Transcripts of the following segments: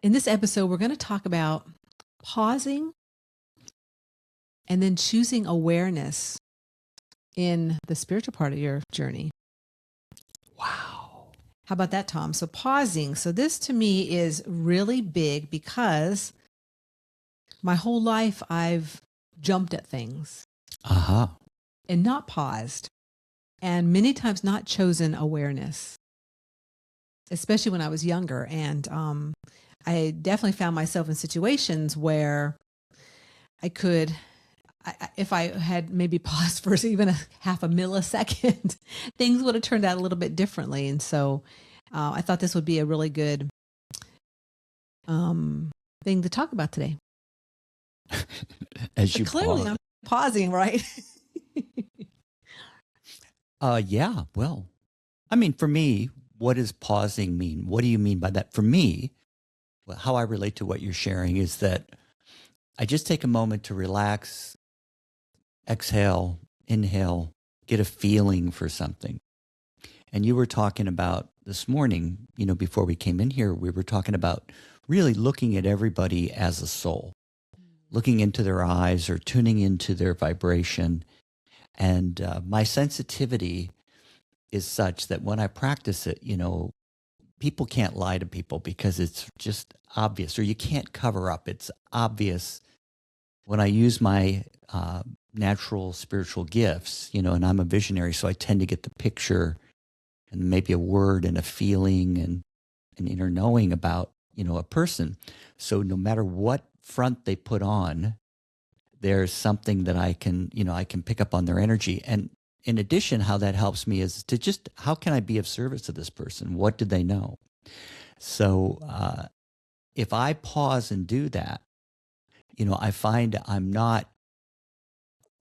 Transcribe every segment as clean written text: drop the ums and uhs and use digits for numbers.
In this episode, we're going to talk about pausing and then choosing awareness in the spiritual part of your journey. Wow. How about that, Tom? So pausing. So this to me is really big because my whole life I've jumped at things and not paused, and many times not chosen awareness, especially when I was younger. And I definitely found myself in situations where I could, if I had maybe paused for even a half a millisecond, things would have turned out a little bit differently. And so I thought this would be a really good thing to talk about today. As you clearly, I'm pausing, right? Yeah. Well, I mean, for me, what does pausing mean? What do you mean by that? For me, how I relate to what you're sharing is that I just take a moment to relax, exhale, inhale, get a feeling for something. And you were talking about this morning, before we came in here, we were talking about really looking at everybody as a soul, looking into their eyes or tuning into their vibration. And my sensitivity is such that when I practice it, people can't lie to people because it's just obvious, or you can't cover up. It's obvious when I use my natural spiritual gifts, and I'm a visionary, so I tend to get the picture and maybe a word and a feeling and an inner knowing about, a person. So no matter what front they put on, there's something that I can pick up on their energy. And in addition, how that helps me is to just, how can I be of service to this person? What do they know? So if I pause and do that, I find I'm not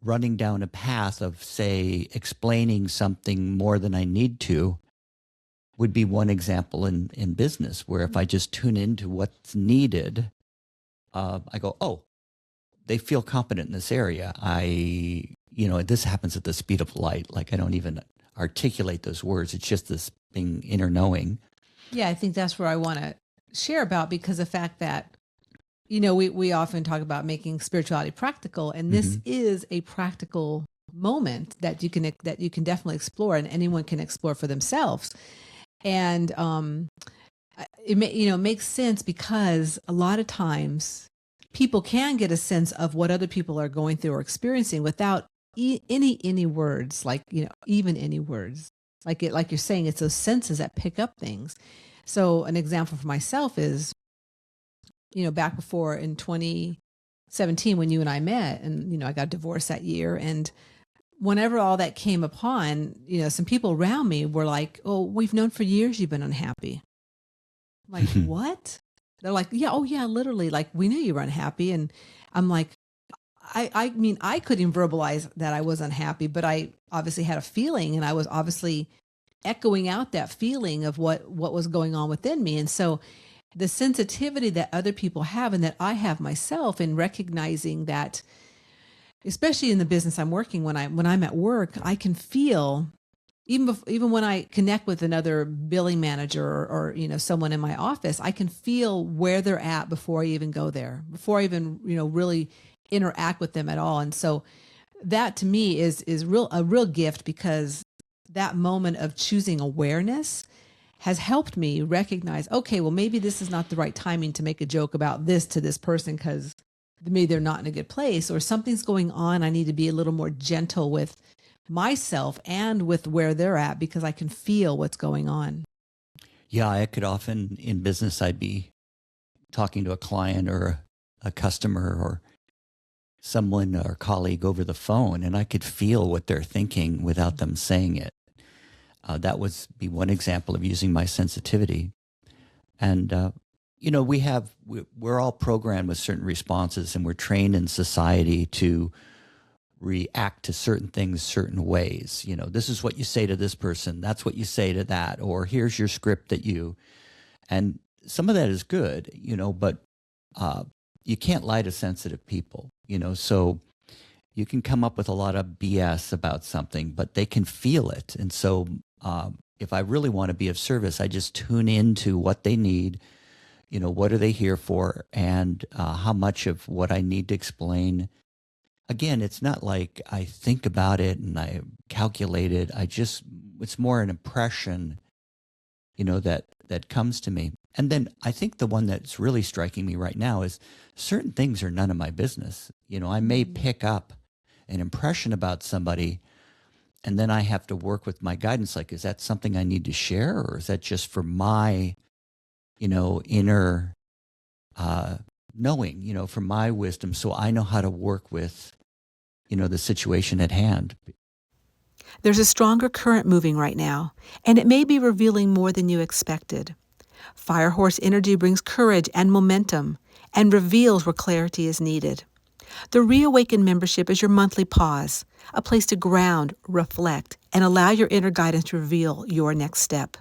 running down a path of, say, explaining something more than I need to. Would be one example in business, where if I just tune into what's needed, I go, oh, they feel competent in this area. This happens at the speed of light. Like, I don't even articulate those words. It's just this being inner knowing. Yeah, I think that's where I want to share about, because the fact that, we often talk about making spirituality practical, and this is a practical moment that you can definitely explore, and anyone can explore for themselves. And it makes sense, because a lot of times people can get a sense of what other people are going through or experiencing without any words, like, even any words. Like you're saying, it's those senses that pick up things. So an example for myself is, back before in 2017 when you and I met, and, I got divorced that year. And whenever all that came upon, some people around me were like, oh, we've known for years you've been unhappy. I'm like, what? They're like, yeah, oh yeah, literally, like, we knew you were unhappy. And I'm like, I mean, I couldn't verbalize that I was unhappy, but I obviously had a feeling, and I was obviously echoing out that feeling of what was going on within me. And so the sensitivity that other people have, and that I have myself, in recognizing that, especially in the business I'm working, when I'm at work, I can feel, even when I connect with another billing manager or someone in my office, I can feel where they're at before I even go there, before I even really interact with them at all. And so that to me is a real gift, because that moment of choosing awareness has helped me recognize, okay, well, maybe this is not the right timing to make a joke about this to this person, because maybe they're not in a good place, or something's going on. I need to be a little more gentle with myself and with where they're at, because I can feel what's going on. Yeah, I could often, in business, I'd be talking to a client or a customer or someone or colleague over the phone, and I could feel what they're thinking without them saying it. That would be one example of using my sensitivity. And, we're all programmed with certain responses, and we're trained in society to react to certain things certain ways. This is what you say to this person, that's what you say to that, or here's your script and some of that is good, but you can't lie to sensitive people, so you can come up with a lot of BS about something, but they can feel it. And so if I really want to be of service, I just tune into what they need, What are they here for? And how much of what I need to explain. Again, it's not like I think about it and I calculate it. It's more an impression, that comes to me. And then I think the one that's really striking me right now is certain things are none of my business. I may pick up an impression about somebody, and then I have to work with my guidance. Like, is that something I need to share, or is that just for my, inner knowing, for my wisdom, so I know how to work with, the situation at hand. There's a stronger current moving right now, and it may be revealing more than you expected. Firehorse energy brings courage and momentum and reveals where clarity is needed. The Reawaken membership is your monthly pause, a place to ground, reflect, and allow your inner guidance to reveal your next step.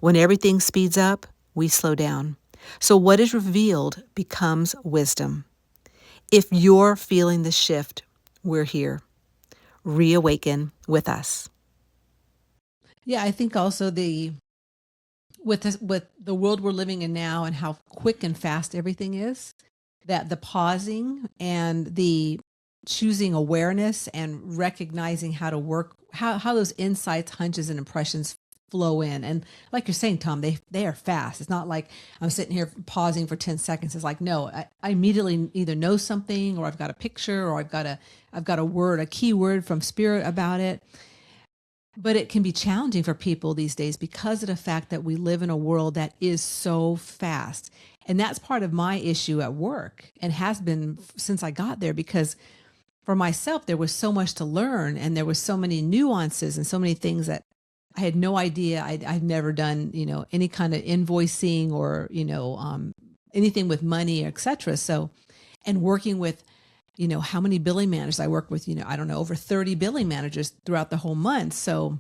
When everything speeds up, we slow down. So what is revealed becomes wisdom. If you're feeling the shift, we're here. Reawaken with us. Yeah, I think also with the world we're living in now and how quick and fast everything is, that the pausing and the choosing awareness and recognizing how to work, how those insights, hunches, and impressions flow in. And like you're saying, Tom, they are fast. It's not like I'm sitting here pausing for 10 seconds. It's like, no, I immediately either know something, or I've got a picture, or I've got a word, a key word from spirit about it. But it can be challenging for people these days because of the fact that we live in a world that is so fast. And that's part of my issue at work, and has been since I got there, because for myself, there was so much to learn, and there was so many nuances and so many things that I had no idea. I'd never done, any kind of invoicing or, anything with money, et cetera. So, and working with, how many billing managers I work with, I don't know, over 30 billing managers throughout the whole month. So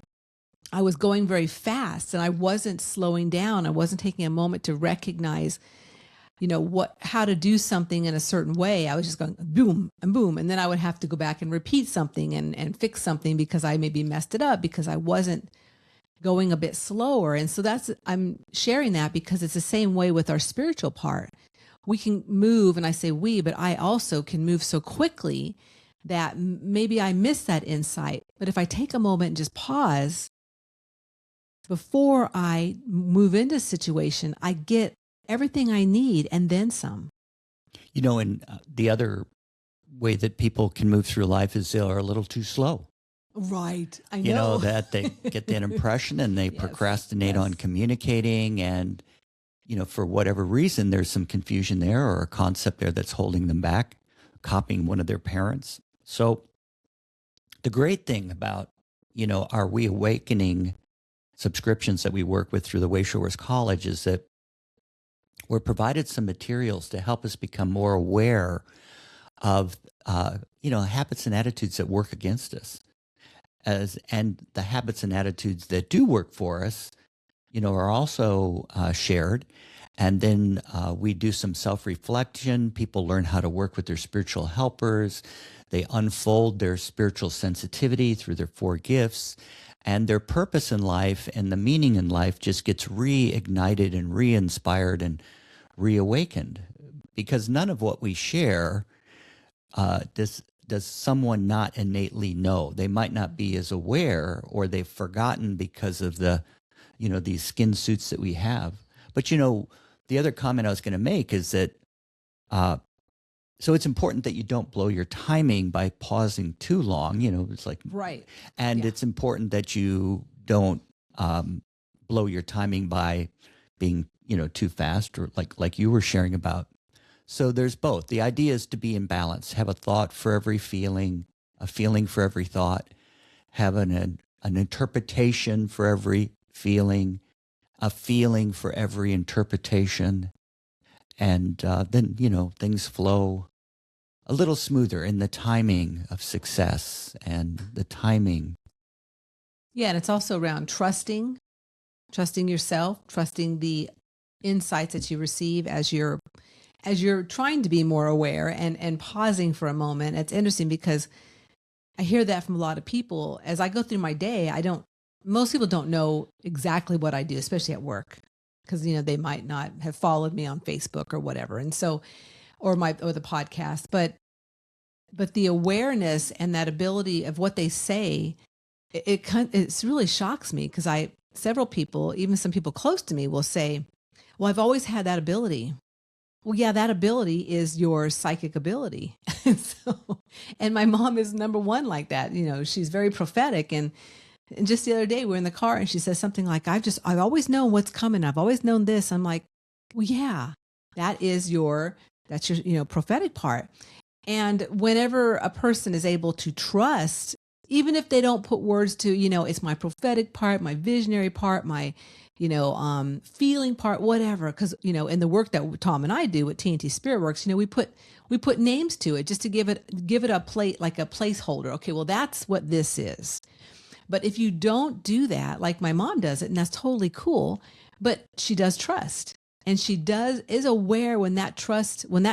I was going very fast, and I wasn't slowing down. I wasn't taking a moment to recognize, how to do something in a certain way. I was just going boom and boom. And then I would have to go back and repeat something and fix something because I maybe messed it up because I wasn't going a bit slower. And so I'm sharing that because it's the same way with our spiritual part. We can move, and I say we, but I also can move so quickly that maybe I miss that insight. But if I take a moment and just pause before I move into a situation, I get everything I need and then some. And the other way that people can move through life is they're a little too slow. Right. I know. That they get that impression and they procrastinate on communicating, and for whatever reason, there's some confusion there or a concept there that's holding them back, copying one of their parents. So the great thing about, our Reawakening subscriptions that we work with through the Wayshowers College is that we're provided some materials to help us become more aware of, habits and attitudes that work against us. And the habits and attitudes that do work for us, are also shared. And then we do some self-reflection. People learn how to work with their spiritual helpers. They unfold their spiritual sensitivity through their 4 gifts. And their purpose in life and the meaning in life just gets reignited and re-inspired and reawakened. Because none of what we share does someone not innately know. They might not be as aware, or they've forgotten because of the these skin suits that we have. But, the other comment I was going to make is that, so it's important that you don't blow your timing by pausing too long, it's like, right. And it's important that you don't blow your timing by being, too fast, or like you were sharing about. So there's both. The idea is to be in balance, have a thought for every feeling, a feeling for every thought, have an interpretation for every feeling, a feeling for every interpretation. And then, things flow a little smoother in the timing of success and the timing. Yeah, and it's also around trusting yourself, trusting the insights that you receive as you're trying to be more aware and pausing for a moment. It's interesting because I hear that from a lot of people. As I go through my day, most people don't know exactly what I do, especially at work. because, they might not have followed me on Facebook or whatever. And so, or the podcast, but the awareness and that ability of what they say, it really shocks me, because several people, even some people close to me, will say, well, I've always had that ability. Well, yeah, that ability is your psychic ability. And my mom is number one like that. She's very prophetic. And just the other day, we're in the car and she says something like, I've always known what's coming. I've always known this. I'm like, well, yeah, that's your, prophetic part. And whenever a person is able to trust, even if they don't put words to, it's my prophetic part, my visionary part, my, feeling part, whatever. Because, in the work that Tom and I do with TNT Spirit Works, we put names to it just to give it a plate, like a placeholder. Okay, well, that's what this is. But if you don't do that, like my mom does it, and that's totally cool, but she does trust, and she is aware when that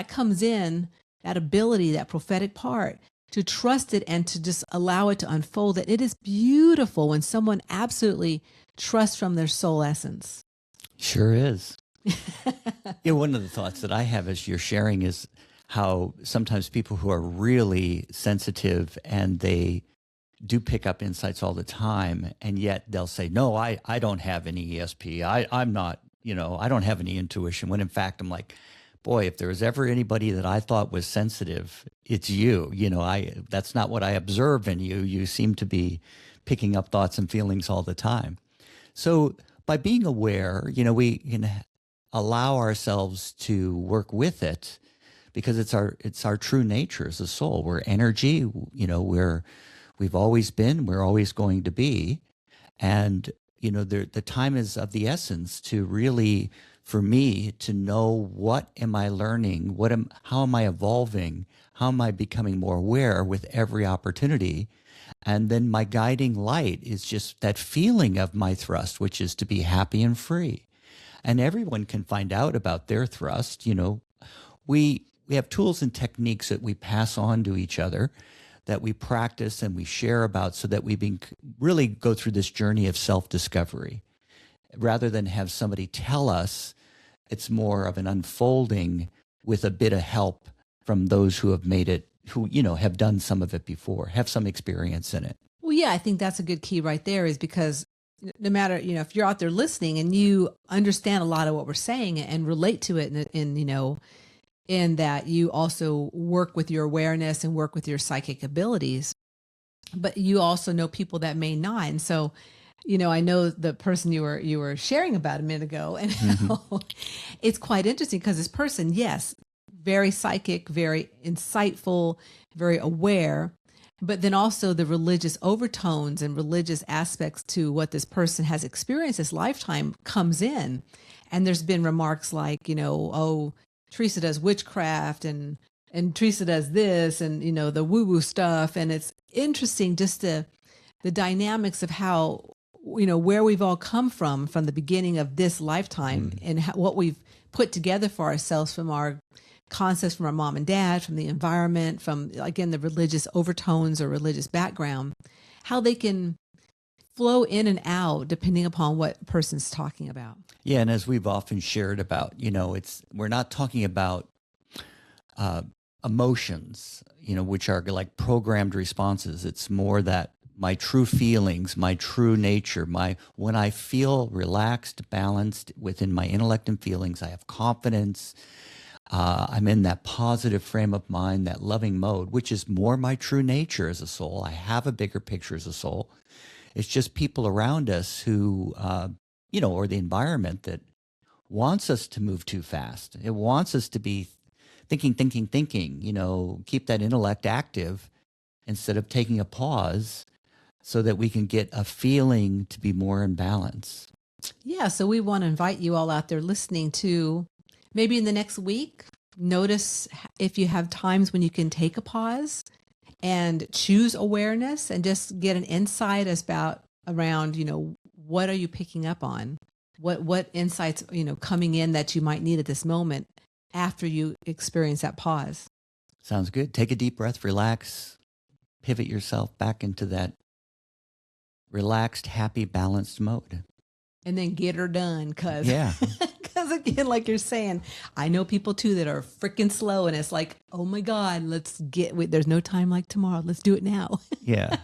comes in, that ability, that prophetic part, to trust it and to just allow it to unfold. That it is beautiful when someone absolutely trusts from their soul essence. Sure is. Yeah, one of the thoughts that I have as you're sharing is how sometimes people who are really sensitive and they do pick up insights all the time, and yet they'll say, no, I don't have any ESP. I'm not, I don't have any intuition. When in fact, I'm like, boy, if there was ever anybody that I thought was sensitive, it's you. That's not what I observe in you. You seem to be picking up thoughts and feelings all the time. So by being aware, we can allow ourselves to work with it, because it's our true nature as a soul. We're energy, we've always been, we're always going to be. And, the time is of the essence to really, for me, to know, what am I learning? How am I evolving? How am I becoming more aware with every opportunity? And then my guiding light is just that feeling of my thrust, which is to be happy and free. And everyone can find out about their thrust. We have tools and techniques that we pass on to each other, that we practice and we share about, so that we really go through this journey of self-discovery. Rather than have somebody tell us, it's more of an unfolding with a bit of help from those who have made it, who, have done some of it before, have some experience in it. Well, yeah, I think that's a good key right there, is because no matter, if you're out there listening and you understand a lot of what we're saying and relate to it in that you also work with your awareness and work with your psychic abilities, but you also know people that may not. And so, I know the person you were sharing about a minute ago, and it's quite interesting, because this person, yes, very psychic, very insightful, very aware, but then also the religious overtones and religious aspects to what this person has experienced this lifetime comes in. And there's been remarks like, oh, Teresa does witchcraft and Teresa does this, and, the woo-woo stuff. And it's interesting just the dynamics of how, where we've all come from the beginning of this lifetime, and what we've put together for ourselves from our concepts from our mom and dad, from the environment, from, again, the religious overtones or religious background, how they can flow in and out depending upon what a person's talking about. Yeah, and as we've often shared about, we're not talking about emotions, which are like programmed responses. It's more that my true feelings, my true nature, when I feel relaxed, balanced within my intellect and feelings, I have confidence. I'm in that positive frame of mind, that loving mode, which is more my true nature as a soul. I have a bigger picture as a soul. It's just people around us who, or the environment that wants us to move too fast. It wants us to be thinking, keep that intellect active instead of taking a pause so that we can get a feeling to be more in balance. Yeah, so we want to invite you all out there listening to, maybe in the next week, notice if you have times when you can take a pause and choose awareness and just get an insight around, what are you picking up on? What insights, coming in that you might need at this moment after you experience that pause. Sounds good. Take a deep breath, relax, pivot yourself back into that relaxed, happy, balanced mode. and then get her done. Cause, Yeah. cause again, like you're saying, I know people too that are freaking slow, and it's like, oh my God, there's no time like tomorrow. Let's do it now. Yeah.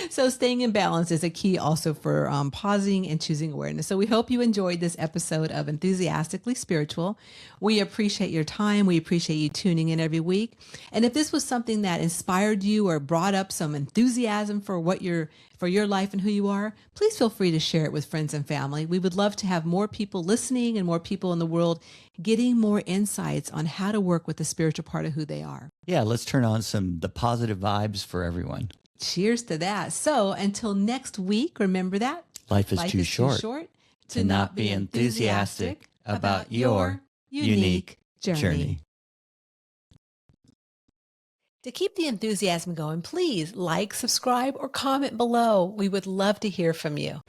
So staying in balance is a key also for pausing and choosing awareness. So we hope you enjoyed this episode of Enthusiastically Spiritual. We appreciate your time. We appreciate you tuning in every week. And if this was something that inspired you or brought up some enthusiasm for your life and who you are, please feel free to share it with friends and family. We would love to have more people listening and more people in the world getting more insights on how to work with the spiritual part of who they are. Yeah. Let's turn on the positive vibes for everyone. Cheers to that. So until next week, remember that Life is too short to not be enthusiastic about your unique journey. To keep the enthusiasm going, please like, subscribe, or comment below. We would love to hear from you.